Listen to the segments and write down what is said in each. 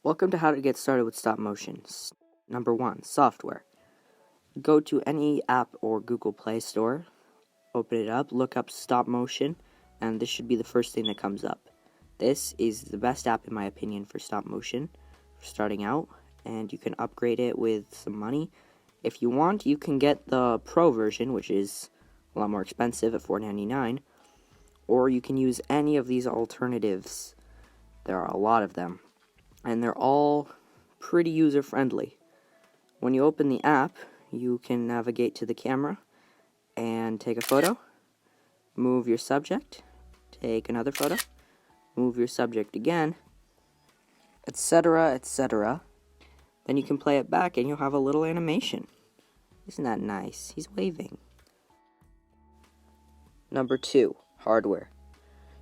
Welcome to how to get started with stop motion. Number 1, software. Go to any app or Google Play Store, open it up, look up stop motion, and this should be the first thing that comes up. This is the best app in my opinion for stop motion, for starting out, and you can upgrade it with some money. If you want, you can get the Pro version, which is a lot more expensive at $4.99, or you can use any of these alternatives. There are a lot of them, and they're all pretty user-friendly. When you open the app, you can navigate to the camera and take a photo, move your subject, take another photo, move your subject again, etc., etc. Then you can play it back and you'll have a little animation. Isn't that nice? He's waving. Number 2, hardware.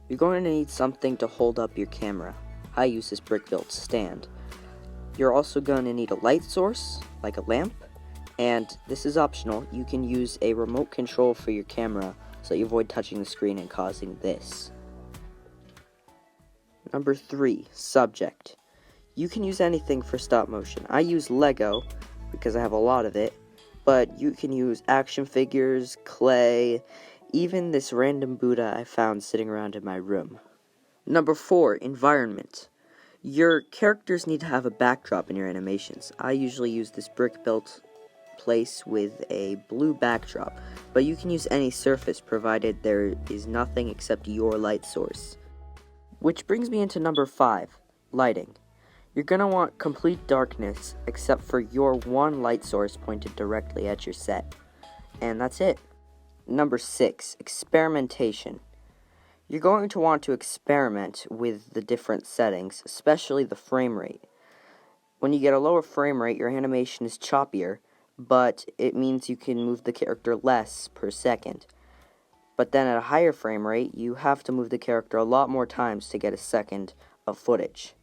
You're going to need something to hold up your camera. I use this brick-built stand. You're also going to need a light source, like a lamp, and this is optional. You can use a remote control for your camera so that you avoid touching the screen and causing this. Number 3, subject. You can use anything for stop motion. I use Lego because I have a lot of it, but you can use action figures, clay, even this random Buddha I found sitting around in my room. Number 4, environment. Your characters need to have a backdrop in your animations. I usually use this brick-built place with a blue backdrop, but you can use any surface provided there is nothing except your light source. Which brings me into number 5, lighting. You're going to want complete darkness except for your one light source pointed directly at your set. And that's it. Number 6, experimentation. You're going to want to experiment with the different settings, especially the frame rate. When you get a lower frame rate, your animation is choppier, but it means you can move the character less per second. But then at a higher frame rate, you have to move the character a lot more times to get a second of footage.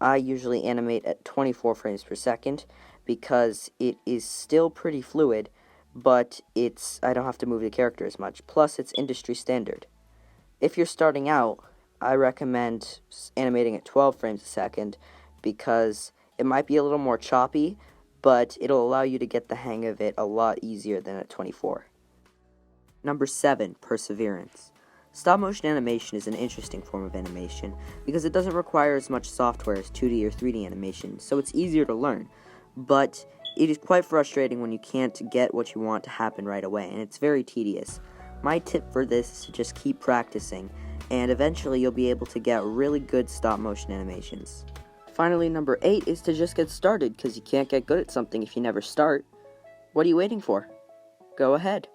I usually animate at 24 frames per second because it is still pretty fluid, but I don't have to move the character as much. Plus, it's industry standard. If you're starting out, I recommend animating at 12 frames a second because it might be a little more choppy, but it'll allow you to get the hang of it a lot easier than at 24. Number 7, perseverance. Stop motion animation is an interesting form of animation because it doesn't require as much software as 2D or 3D animation, so it's easier to learn, but it is quite frustrating when you can't get what you want to happen right away, and it's very tedious. My tip for this is to just keep practicing, and eventually you'll be able to get really good stop motion animations. Finally, number 8 is to just get started, because you can't get good at something if you never start. What are you waiting for? Go ahead.